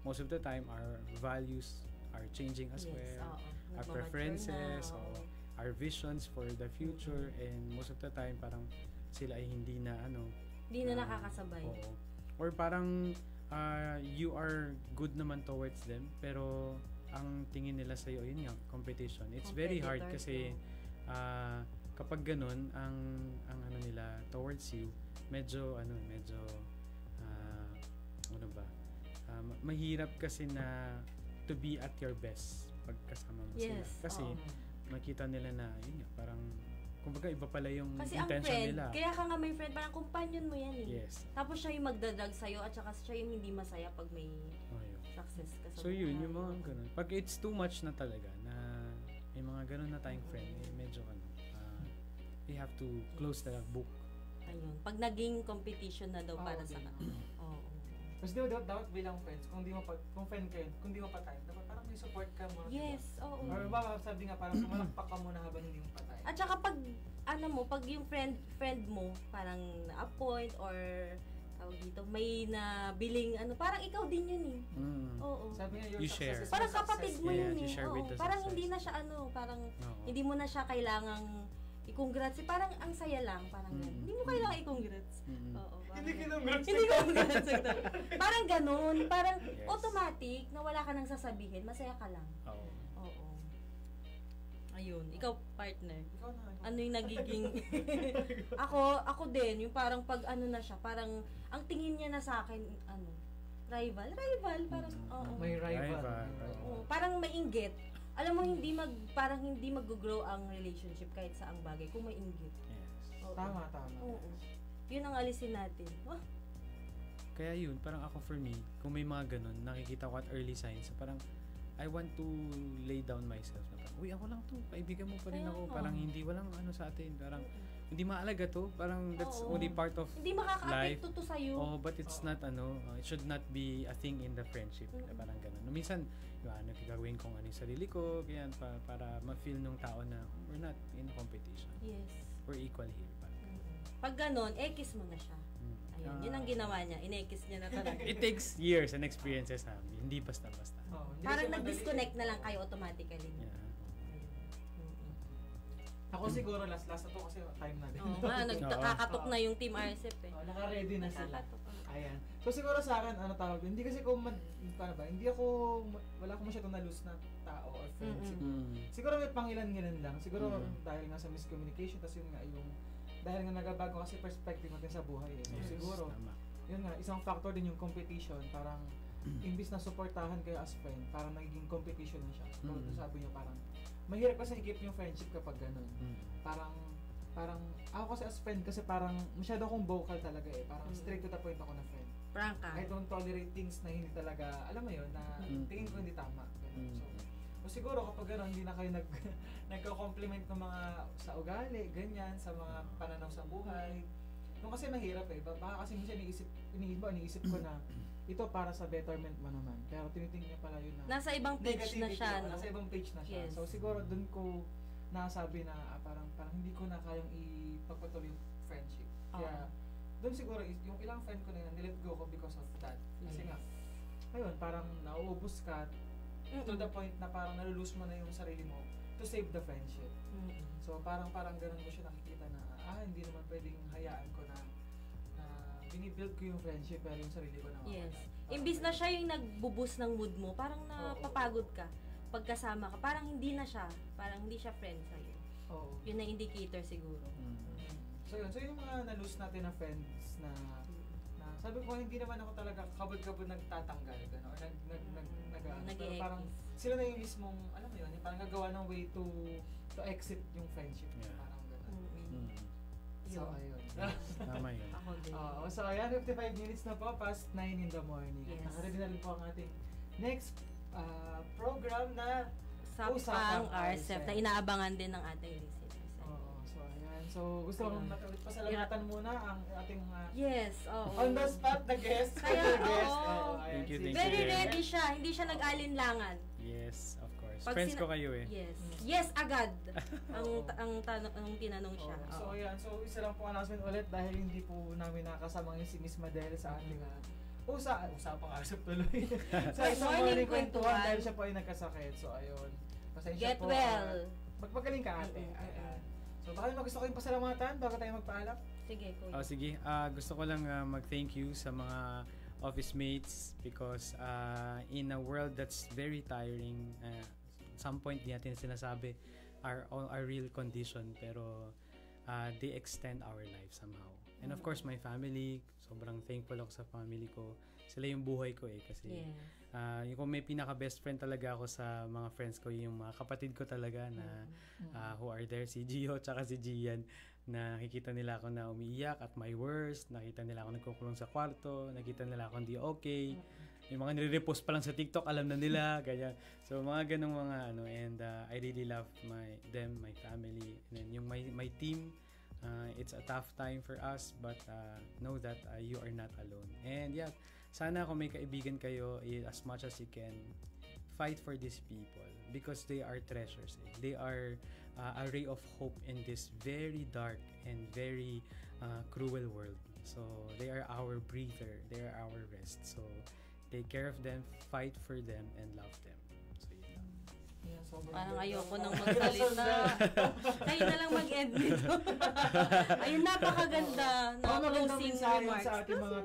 most of the time our values are changing as well. Our preferences, our visions for the future, and most of the time parang sila ay hindi na nakakasabay. Or parang you are good naman towards them, pero ang tingin nila sa iyo yun nga, competition. It's very hard kasi kapag ganun ang nila towards you, medyo mahirap kasi na to be at your best pag kasama mo sila. Kasi makita nila na yun nga, parang kumbaga iba pala yung kasi intention ang friend, nila. Kaya ka nga may friend, parang companion mo yan eh. Yes. Tapos siya yung magdadrag sa'yo at saka siya yung hindi masaya pag may success ka sa so yun, yung mga ganun. Pag it's too much na talaga, na may mga ganun na tayong friend, medyo we have to close the book. Ayun. Pag naging competition na daw para sa kanila. Mas dapat bilang friends, kung friend kayo, kung di mo pa tayo, dapat parang may support ka mo. Yes, oo. Or sabi nga, parang pumalakpak ka muna habang hindi mo pa tayo. At saka pag yung friend mo, parang na-appoint or tawag dito, may nabiling parang ikaw din yun eh. Oo. Sabi nga, you share. Parang kapatid mo yun eh. Parang success. hindi na siya parang hindi mo na siya kailangang i-congrats. Parang ang saya lang, parang hindi mo kailangan i-congrats. Oo. Hindi kinongrats. Hindi congrats. Parang ganun. Parang automatic na wala ka nang sasabihin, masaya ka lang. Oo. Ayun, ikaw partner. Ikaw na. Ano yung nagiging ako din, yung parang pag na siya, parang ang tingin niya na sa akin rival, parang May rival. Parang mainggit. Alam mo parang hindi mag-grow ang relationship kahit sa ang bagay kung may inggit. Yes. Tama. Oo. Yun ang alisin natin. Kaya yun, parang ako for me, kung may mga ganun, nakikita ko at early signs, parang I want to lay down myself. Na parang, uy, ako lang to, kaibigan mo pa rin ako. Parang walang sa atin. Parang, hindi maalaga to. Parang that's only part of hindi makaka-apekto to sa'yo. But it's not, it should not be a thing in the friendship. Parang ganun. No, minsan, gagawin kong yung sarili ko, ganyan, para ma-feel nung tao na we're not in competition. Yes. We're equal here. Pag ganon, kiss mo na siya. Ayun, yun ang ginawa niya. Ine-kiss niya na talaga. It takes years and experiences na. Hindi basta-basta. Parang nag-disconnect na lang kayo automatically. Yeah. Ako siguro last na to kasi time na din. Nagkakatok na yung Team RCEP eh. Naka-ready na sila. Nakakatok. Ayan. So siguro sa akin, tawag yun, hindi kasi wala akong masyadong na-lose na tao or friends. Siguro may pangilan-ngilan lang. Siguro dahil nga sa miscommunication, tas yun nga dahil nga nagabago kasi perspective natin sa buhay eh. So, siguro, yun nga, isang factor din yung competition, parang imbis na supportahan kayo as friend, parang nagiging competition na siya. So, sabi niyo parang, mahirap kasi i-keep yung friendship kapag ganun. Parang, ako kasi as friend, kasi parang masyado akong vocal talaga eh. Parang straight to the point ako na friend. Prangka. I don't tolerate things na hindi talaga, alam mo yun, na tingin ko hindi tama. Ganun. So, o siguro kapag gano'n, hindi na kayo nagko-compliment ng mga sa ugali, ganyan, sa mga pananaw sa buhay. Nung kasi mahirap eh, baka kasi minsan iniisip ko na ito para sa betterment mo naman. Pero tinitingin niya pala yun na Nasa ibang page na siya, no? Nasa ibang page na siya. Yes. So siguro dun ko nasabi na parang hindi ko na kayang ipagpatuloy yung friendship. Kaya dun siguro yung ilang friend ko na yun, nilet go ko because of that. Kasi nga, ayun, parang nauubos ka to the point na parang nalulose mo na yung sarili mo to save the friendship. So parang ganun mo siya nakikita na hindi naman pwedeng hayaan ko na binibuild ko yung friendship pero yung sarili ko na mawala. Yes. Imbis na siya yung nagbo-boost ng mood mo, parang napapagod ka. Pagkasama ka, parang hindi siya friend sa'yo. Oo. Yun na indicator siguro. So yung mga na-lose natin na friends na sabi ko hindi naman ako talaga kabod-kabod nagtatanggal gano'n or pero parang sila na yung mismong alam mo yun, yung parang gagawa ng way to exit yung friendship. Parang gano'n. So ayun. Tama yun. Ako din. So ayan, 55 minutes na po, past 9 in the morning. Yes. Nakaready na rin po ang ating next program na Usapang RCEP na inaabangan din ng ating listeners. So ayan. So gusto kong pasalamatan muna ang ating yes, on the spot na guest. Kaya, Thank you. Very ready siya. Hindi siya nag-alinlangan. Yes, of course. Pag Friends ko kayo eh. Yes. Yes, agad. ang tinanong siya. So ayan. So isa lang po announcement ulit dahil hindi po namin nakasama si Miss Madel sa ating usapang RCEP tuloy. Sa isang morning kwentuhan dahil siya po ay nagkasakit. So ayun. Pasensya Get po. well. Magpagaling ka ate. Ayan. So baka may gusto kayong pasalamatan bago tayo magpaalam? Sige, kuya. Sige. Gusto ko lang mag-thank you sa mga office mates because in a world that's very tiring, some point di natin sinasabi our real condition pero they extend our life somehow. And of course, my family, sobrang thankful ako sa family ko. Sila yung buhay ko eh kasi yung kung may pinaka-best friend talaga ako sa mga friends ko, yung mga kapatid ko talaga na who are there, si Gio tsaka si Gian, na nakikita nila ako na umiiyak at my worst, nakita nila ako nagkukulong sa kwarto, nakita nila ako hindi okay, yung mga nire-repost pa lang sa TikTok, alam na nila, ganyan. So mga ganung mga and I really love my family, and then yung my team. It's a tough time for us, but know that you are not alone. And yeah, sana kung may kaibigan kayo, as much as you can, fight for these people because they are treasures. They are a ray of hope in this very dark and very cruel world. So they are our breather, they are our rest. So take care of them, fight for them, and love them. So yun lang. Parang ayoko nang magsalita. Kayo na lang mag-end nito. Ayun, napakaganda na closing remarks. Sa ating mga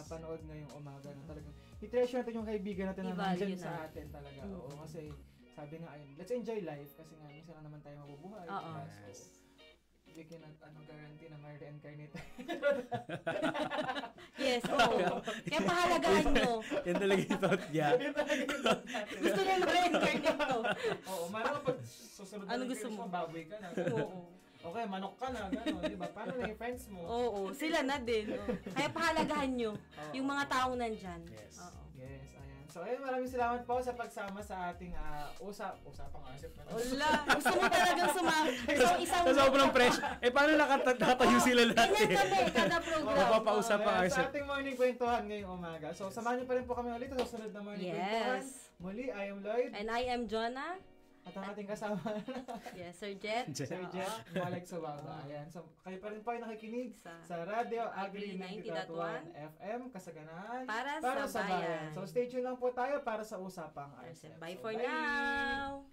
panood ngayong umaga na talagang i-treasure natin yung kaibigan natin na nandyan sa atin talaga. Oo, kasi sabi nga ayun, let's enjoy life kasi nga minsan lang naman tayo mabubuhay. We cannot guarantee na may reincarnate. Yes, oo. Kaya pahalagahan nyo. Yan talaga yung thought niya. Gusto niya ma-reincarnate to. Oo, marang kapag susunod na gusto mo? Baboy ka na. Oo. Okay, manok ka na, gano'n, di ba? Paano na yung friends mo? Oo, sila na din. Kaya pahalagahan nyo yung mga taong nandyan. Yes. Yes, ayan. So, ayun, maraming salamat po sa pagsama sa ating usapang RCEP. Wala, gusto mo talagang sumama. Isang sobrang fresh. Paano nakatayo sila lahat eh? Ganyan kami, kada program. Mapapausap ang RCEP. Sa ating morning kwentuhan ngayong umaga. So, samahan niyo pa rin po kami ulit sa susunod na morning kwentuhan. Muli, I am Lloyd. And I am Jonah. At ang ating kasama yes, Sir Jet. Sir Jet, Malek Subaga. Ayan. So, kayo pa rin po ay nakikinig sa Radio Agri 90.1 FM, Kasaganan, para sa bayan. So, stay tuned lang po tayo para sa Usapang RCEP. Bye for now!